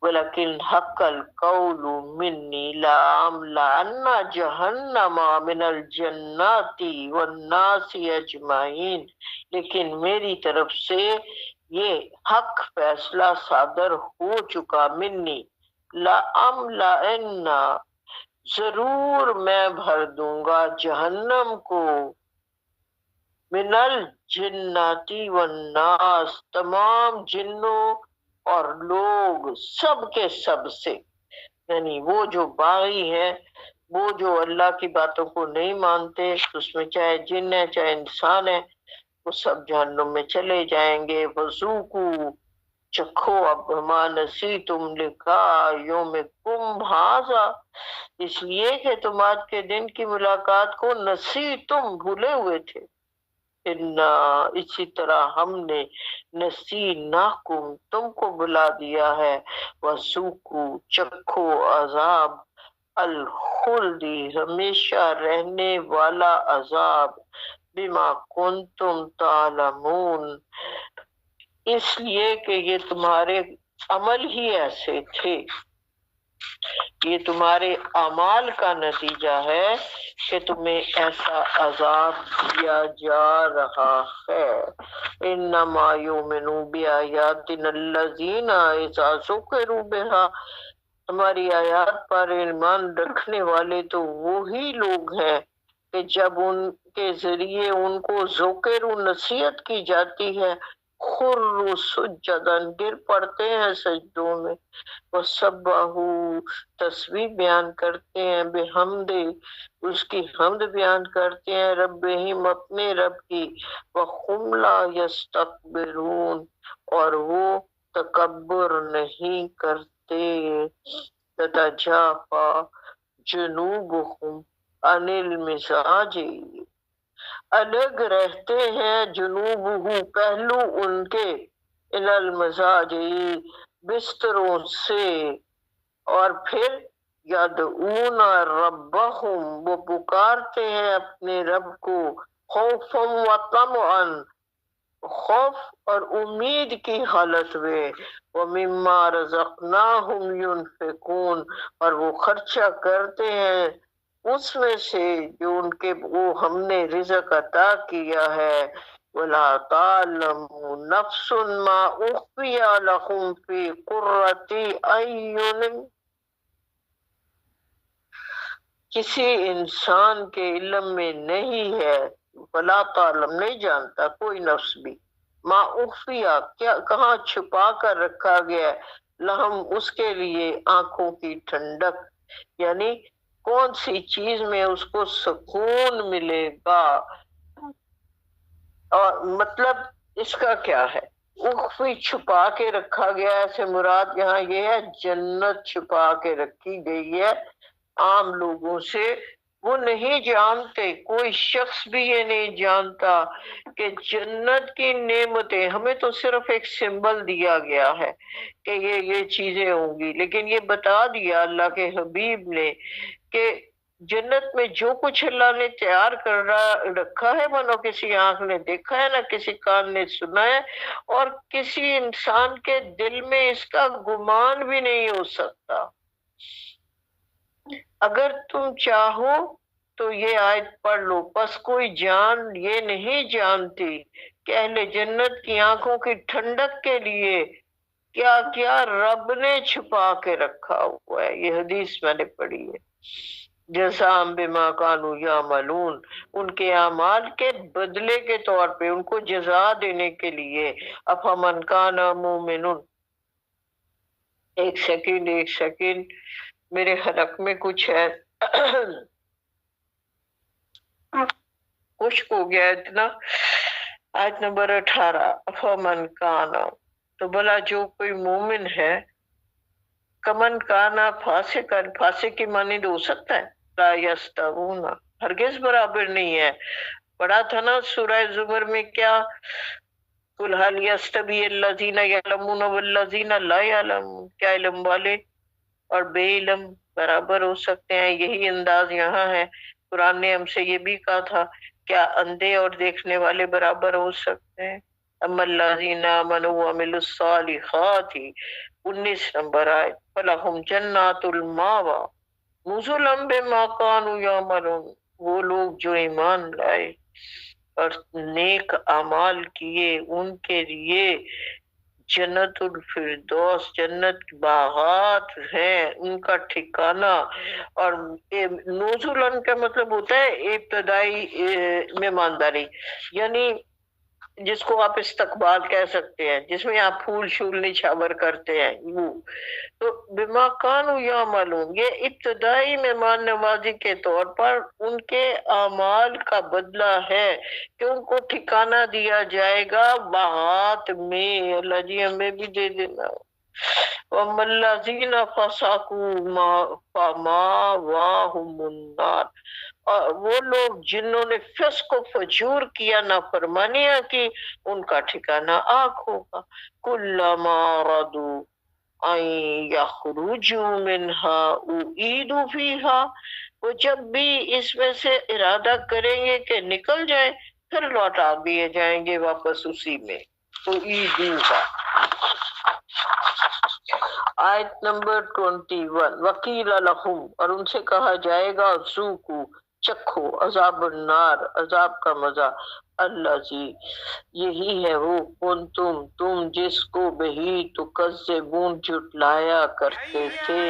وَلَكِنْ حَقَّ الْقَوْلُ مِنِّي لَأَمْلَأَنَّ جَهَنَّمَ مِنَ الْجَنَّاتِ وَالنَّاسِ أَجْمَعِينَ، لیکن میری طرف سے یہ حق فیصلہ صادر ہو چکا، منی لَأَمْلَأَنَّ ضرور میں بھر دوں گا جہنم کو، من الجناتی والناس تمام جنوں اور لوگ سب کے سب سے، یعنی وہ جو باغی ہیں، وہ جو اللہ کی باتوں کو نہیں مانتے، اس میں چاہے جن ہے چاہے انسان ہے، وہ سب جہنم میں چلے جائیں گے۔ وَذُوقُوا چکھو اب ما نسیتم لقاء یومکم ھذا، اس لیے کہ تم آج کے دن کی ملاقات کو نسیتم بھولے ہوئے تھے، اسی طرح ہم نے نسیناکم تم کو بلا دیا ہے، وَذُوقُوا چکھو عذاب الخلد ہمیشہ رہنے والا عذاب، بما کنتم تعلمون اس لیے کہ یہ تمہارے عمل ہی ایسے تھے، یہ تمہارے اعمال کا نتیجہ ہے کہ تمہیں ایسا عذاب دیا جا رہا ہے۔ انما یؤمن بآیاتنا الذین اذا ذکروا بہا، ہماری آیات پر ایمان رکھنے والے تو وہی لوگ ہیں کہ جب ان کے ذریعے ان کو ذکر و نصیحت کی جاتی ہے، خروا سجداً گر پڑتے ہیں سجدوں میں، وسبحوا تسبیح بیان کرتے ہیں، بحمد اس کی حمد بیان کرتے ہیں، ربہم اپنے رب کی، وہم لا یستکبرون اور وہ تکبر نہیں کرتے، تتجافی جنوبہم عن المضاجع، الگ رہتے ہیں جنوبہ پہلو ان کے، الی المضاجع بستروں سے، اور پھر یدعون ربہم وہ پکارتے ہیں اپنے رب کو، خوفا و طمعا خوف اور امید کی حالت میں، وَمِمَّا رَزَقْنَاهُمْ يُنْفِقُونَ، اور وہ خرچہ کرتے ہیں اس میں سے جو ان کے وہ ہم نے رزق عطا کیا ہے۔ وَلَا تَعْلَمُ نَفْسٌ مَا أُخْفِيَ لَهُمْ فِي قُرَّةِ أَعْيُنٍ، کسی انسان کے علم میں نہیں ہے، ولا تعلم نہیں جانتا کوئی نفس بھی، ما اخفیا کیا کہاں چھپا کر رکھا گیا ہے، لہم اس کے لیے آنکھوں کی ٹھنڈک، یعنی کون سی چیز میں اس کو سکون ملے گا، اور مطلب اس کا کیا ہے، اخفی چھپا کے رکھا گیا ہے سے مراد یہاں یہ ہے جنت چھپا کے رکھی گئی ہے عام لوگوں سے، وہ نہیں جانتے، کوئی شخص بھی یہ نہیں جانتا کہ جنت کی نعمتیں، ہمیں تو صرف ایک سمبل دیا گیا ہے کہ یہ چیزیں ہوں گی، لیکن یہ بتا دیا اللہ کے حبیب نے کہ جنت میں جو کچھ اللہ نے تیار کر رکھا ہے، وہ نہ کسی آنکھ نے دیکھا ہے، نہ کسی کان نے سنا ہے، اور کسی انسان کے دل میں اس کا گمان بھی نہیں ہو سکتا۔ اگر تم چاہو تو یہ آیت پڑھ لو، پس کوئی جان یہ نہیں جانتی کہ اہل جنت کی آنکھوں کی ٹھنڈک کے لیے کیا کیا رب نے چھپا کے رکھا ہوا ہے، یہ حدیث میں نے پڑھی ہے۔ جزاء بما کانوا یعملون، ان کے اعمال کے بدلے کے طور پہ، ان کو جزا دینے کے لیے۔ افمن کان مومن، ایک سیکنڈ میرے حلق میں کچھ ہے خشک ہو گیا اتنا۔ آیت نمبر 18، افمن کانا، تو بھلا جو کوئی مومن ہے، کمن کانا فاسقن، فاسق کی مانند ہو سکتا ہے، لا یستوون، ہرگز برابر نہیں ہے۔ پڑھا تھا نا سورہ زمر میں کیا، قل هل يستوي الذين يعلمون والذين لا يعلمون، کیا علم والے اور بے علم برابر ہو سکتے ہیں؟ یہی انداز یہاں ہے۔ قرآن نے ہم سے یہ بھی کہا تھا، کیا اندھے اور دیکھنے والے برابر ہو سکتے ہیں؟ اما الذین آمنوا وعملوا الصالحات، 19 نمبر آیت، فلہم جنات الماویٰ نزلا بما کانوا یعملون، وہ لوگ جو ایمان لائے اور نیک اعمال کیے، ان کے لیے جنت الفردوس، جنت باغات ہیں، ان کا ٹھکانہ۔ اور نزولن کا مطلب ہوتا ہے ابتدائی مہمانداری، یعنی جس کو آپ استقبال کہہ سکتے ہیں، جس میں آپ پھول شول نچھاور کرتے ہیں، وہ تو بما کانوا یعملون، یہ ابتدائی مہمان نوازی کے طور پر ان کے اعمال کا بدلہ ہے کہ ان کو ٹھکانہ دیا جائے گا باغات میں۔ اللہ جی ہمیں بھی دے دینا۔ وَأَمَّا الَّذِينَ فَسَقُوا فَمَأْوَاهُمُ النَّارُ، اور وہ لوگ جنہوں نے فسق و فجور کیا، نافرمانیاں کی، ان کا ٹھکانہ آگ ہوگا۔ کلما ردوا ان یخرجوا منها اعیدوا فیہا، وہ جب بھی اس میں سے ارادہ کریں گے کہ نکل جائیں، پھر لوٹا دیے جائیں گے واپس اسی میں۔ اعیدوا کا آیت نمبر 21، وقیل لہم، اور ان سے کہا جائے گا، ذوقوا، چکھو، عذاب النار، عذاب کا مزہ، الذی، یہی ہے وہ، تم جس کو بہی تکذبون، جھٹلایا کرتے تھے،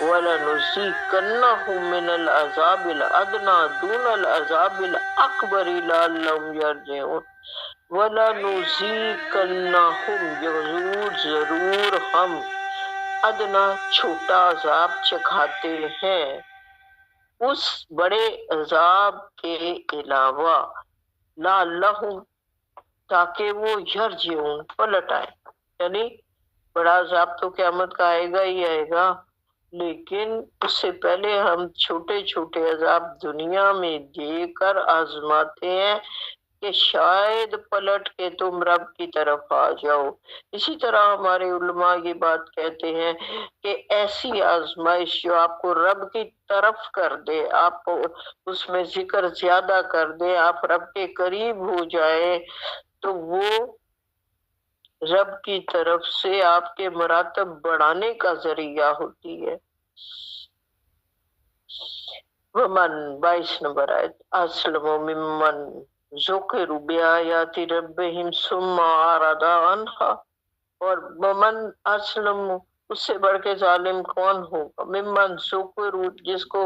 وَلَنُذِيقَنَّهُم مِّنَ الْعَذَابِ الْأَدْنَىٰ دُونَ الْعَذَابِ الْأَكْبَرِ لَعَلَّهُمْ يَرْجِعُونَ۔ وَلَنُذِيقَنَّهُمْ، ضرور ہم، ادنا چھوٹا عذاب چکھاتے ہیں، اس بڑے عذاب کے علاوہ، لعلہم، تاکہ وہ یرجعون، پلٹ آئے، یعنی بڑا عذاب تو قیامت کا آئے گا ہی آئے گا، لیکن اس سے پہلے ہم چھوٹے چھوٹے عذاب دنیا میں دے کر آزماتے ہیں کہ شاید پلٹ کے تم رب کی طرف آ جاؤ۔ اسی طرح ہمارے علماء یہ بات کہتے ہیں کہ ایسی آزمائش جو آپ کو رب کی طرف کر دے، آپ کو اس میں ذکر زیادہ کر دے، آپ رب کے قریب ہو جائے، تو وہ رب کی طرف سے آپ کے مراتب بڑھانے کا ذریعہ ہوتی ہے. ومن 22 نمبر آیت اسلم ممن ذکر بآیات ربہم ثم اعرض عنہا، اور ومن اسلم اس سے بڑھ کے ظالم کون ہوگا، ممن ذکر جس کو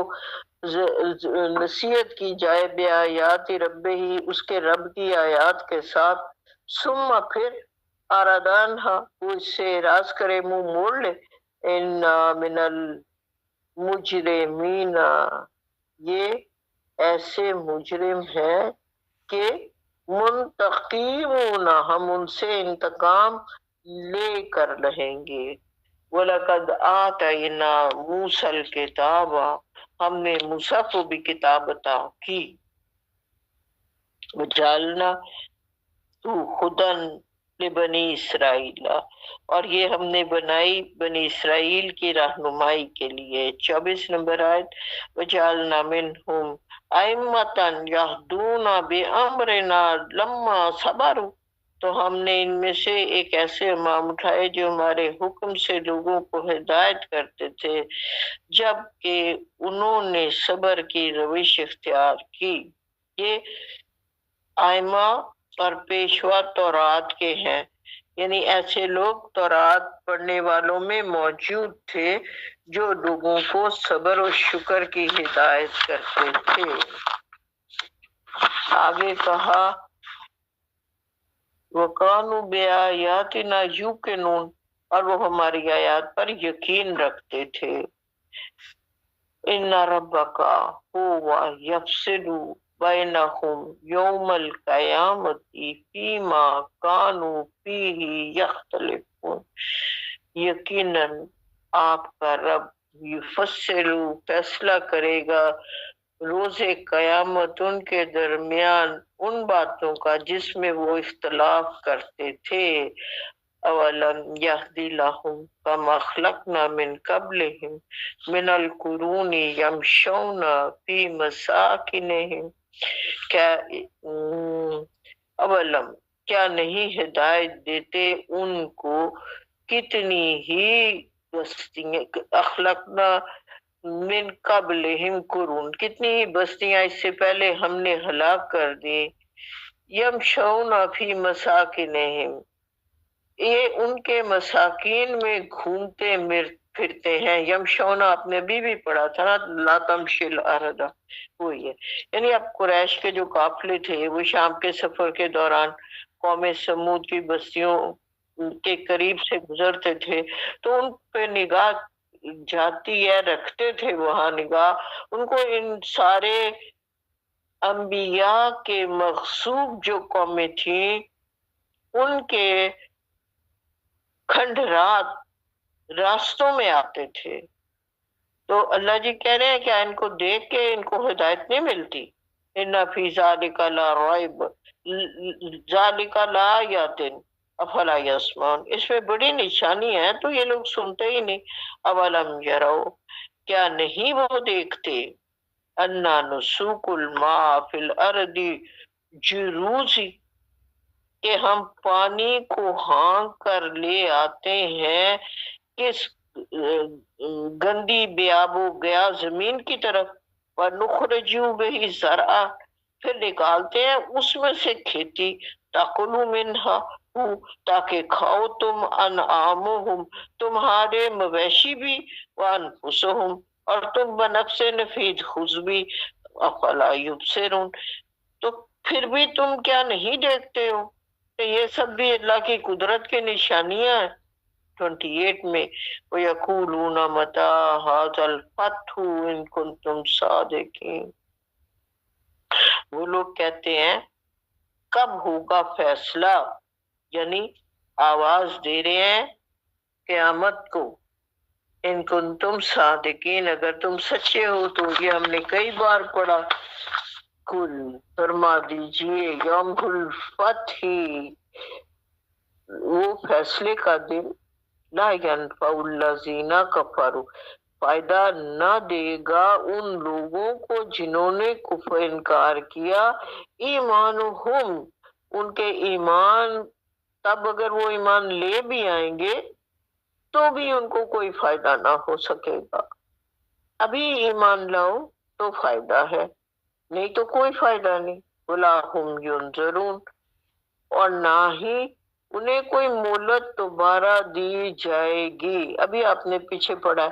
نصیحت کی جائے بآیات ربہ اس کے رب کی آیات کے ساتھ، ثم پھر اعرض عنہا وہ اس سے اعراض کرے، منہ موڑ لے. انا من المجرمین یہ ایسے مجرم ہیں کہ منتقمون ہم ان سے انتقام لے کر رہیں گے. وَلَقَدْ آتَيْنَا مُوسَى الْكِتَابَ ہم نے موسیٰ کو بھی کتاب عطا کی. وَجَعَلْنَا خُدًا لِبَنِي اسرائیل اور یہ ہم نے بنائی بنی اسرائیل کی رہنمائی کے لیے. 24 نمبر آیت وَجَعَلْنَا مِنْهُمْ أَئِمَّةً يَهْدُونَ بِأَمْرِنَا لَمَّا صَبَرُوا تو ہم نے ان میں سے ایک ایسے امام اٹھائے جو ہمارے حکم سے لوگوں کو ہدایت کرتے تھے جب کہ انہوں نے صبر کی روش اختیار کی. یہ آئمہ اور پیشوا تورات کے ہیں، یعنی ایسے لوگ تورات پڑھنے والوں میں موجود تھے جو لوگوں کو صبر و شکر کی ہدایت کرتے تھے. آگے کہا وَقَانُوا بِآيَاتِنَا يُوقِنُونَ اور وہ ہماری آیات پر یقین رکھتے تھے. إِنَّ رَبَّكَ هُوَ يَفْصِلُ بَيْنَهُمْ يَوْمَ الْقِيَامَةِ فِيمَا كَانُوا فِيهِ يَخْتَلِفُونَ یقیناً آپ کا رب یفصل فیصلہ کرے گا روز قیامت ان کے درمیان ان باتوں کا جس میں وہ اختلاف کرتے تھے. اولم یہدی لہم کما خلقنا من قبلہم من القرون یمشون فی مساکنہم کیا اولم کیا نہیں ہدایت دیتے ان کو کتنی ہی بستیاں اخلقنا من قبلہم قرون کتنی ہی بستیاں اس سے پہلے ہم نے ہلاک کر دی. یمشون فی مساکنہم یہ ان کے مساکین میں گھومتے پھرتے ہیں. یمشون آپ نے بھی پڑھا تھا نا لا تمشی الارض وہی ہے، یعنی اب قریش کے جو قافلے تھے وہ شام کے سفر کے دوران قوم سمود کی بستیوں کے قریب سے گزرتے تھے تو ان پہ نگاہ جاتی ہے، رکھتے تھے وہاں نگاہ. ان کو ان سارے انبیاء کے مغصوب جو قومیں تھیں ان کے کھنڈرات راستوں میں آتے تھے. تو اللہ جی کہہ رہے ہیں کہ ان کو دیکھ کے ان کو ہدایت نہیں ملتی. ان فی ذالک لا ریب ذالک لآیات افلا یسمعون اس میں بڑی نشانی ہے تو یہ لوگ سنتے ہی نہیں. اولم یرو کیا نہیں وہ دیکھتے انا نسوق الماء فی الارض جروزی کہ ہم پانی کو ہانک کر لے آتے ہیں کس گندی بے آب و گیا زمین کی طرف. وَنُخْرِجُ بِهِ زَرْعًا پھر نکالتے ہیں اس میں سے کھیتی تَأْكُلُوا مِنْهَا تاکہ کھاؤ تم انعامہم تمہارے مویشی بھی وَأَنفُسُهُمْ اور تم بنفس نفید خود بھی. افلا یبصرون تو پھر بھی تم کیا نہیں دیکھتے ہو کہ یہ سب بھی اللہ کی قدرت کی نشانیاں ہیں. 28 میں وَيَقُولُونَ مَتَىٰ هَٰذَا الْفَتْحُ إِن كُنتُمْ صَادِقِينَ وہ لوگ کہتے ہیں کب ہوگا فیصلہ، یعنی آواز دے رہے ہیں قیامت کو. ان کنتم صادقین اگر تم سچے ہو تو یہ ہم نے کئی بار پڑھا. کل فرما دیجئے یوم الفتح وہ فیصلے کا دن لا ینفع الذین کفروا فائدہ نہ دے گا ان لوگوں کو جنہوں نے انکار کیا ایمانہم ان کے ایمان تب اگر وہ ایمان لے بھی آئیں گے تو بھی ان کو کوئی فائدہ نہ ہو سکے گا. ابھی ایمان لاؤ تو فائدہ ہے، نہیں تو کوئی فائدہ نہیں. وَلَا هُمْ يُنظَرُونَ، اور نہ ہی انہیں کوئی مہلت دوبارہ دی جائے گی. ابھی آپ نے پیچھے پڑھا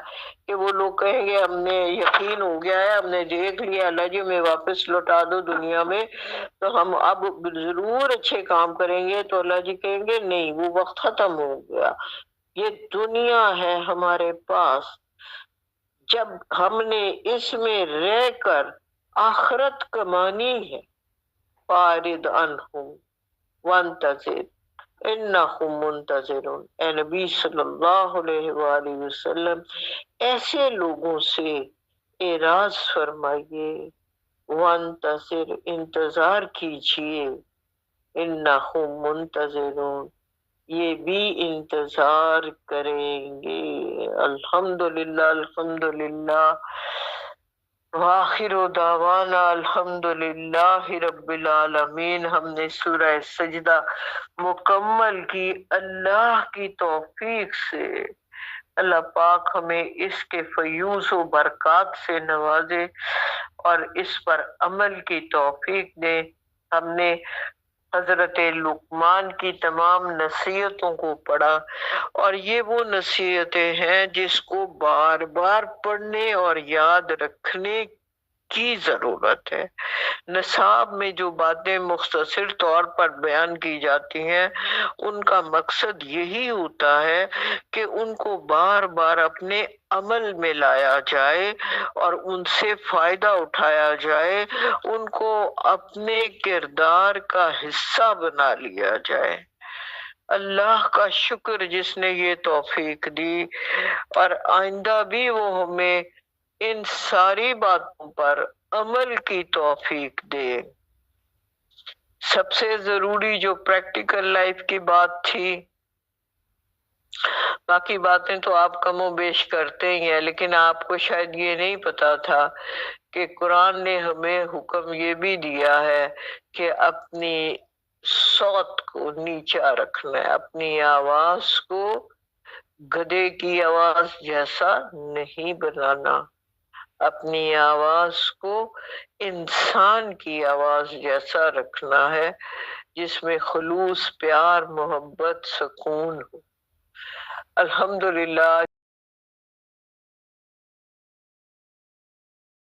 کہ وہ لوگ کہیں گے ہم نے یقین ہو گیا ہے، ہم نے دیکھ لیا، اللہ جی ہمیں واپس لوٹا دو دنیا میں تو ہم اب ضرور اچھے کام کریں گے. تو اللہ جی کہیں گے نہیں، وہ وقت ختم ہو گیا. یہ دنیا ہے ہمارے پاس، جب ہم نے اس میں رہ کر آخرت کمانی ہے. فارد عنہم وانتظر انہم منتظرون. اے نبی صلی اللہ علیہ وآلہ وسلم ایسے لوگوں سے اعراض فرمائیے، وانتظر انتظار کیجیے، انہم منتظرون یہ بھی انتظار کریں گے. الحمدللہ الحمدللہ وآخر دعوانا الحمدللہ رب العالمین. ہم نے سورہ سجدہ مکمل کی اللہ کی توفیق سے. اللہ پاک ہمیں اس کے فیوز و برکات سے نوازے اور اس پر عمل کی توفیق دے. ہم نے حضرت لقمان کی تمام نصیحتوں کو پڑھا، اور یہ وہ نصیحتیں ہیں جس کو بار بار پڑھنے اور یاد رکھنے کی ضرورت ہے. نصاب میں جو باتیں مختصر طور پر بیان کی جاتی ہیں ان کا مقصد یہی ہوتا ہے کہ ان کو بار بار اپنے عمل میں لایا جائے اور ان سے فائدہ اٹھایا جائے، ان کو اپنے کردار کا حصہ بنا لیا جائے. اللہ کا شکر جس نے یہ توفیق دی، اور آئندہ بھی وہ ہمیں ان ساری باتوں پر عمل کی توفیق دے. سب سے ضروری جو پریکٹیکل لائف کی بات تھی، باقی باتیں تو آپ کم و بیش کرتے ہی ہیں، لیکن آپ کو شاید یہ نہیں پتا تھا کہ قرآن نے ہمیں حکم یہ بھی دیا ہے کہ اپنی صوت کو نیچا رکھنا ہے، اپنی آواز کو گدھے کی آواز جیسا نہیں بنانا، اپنی آواز کو انسان کی آواز جیسا رکھنا ہے جس میں خلوص، پیار، محبت، سکون ہو. الحمدللہ.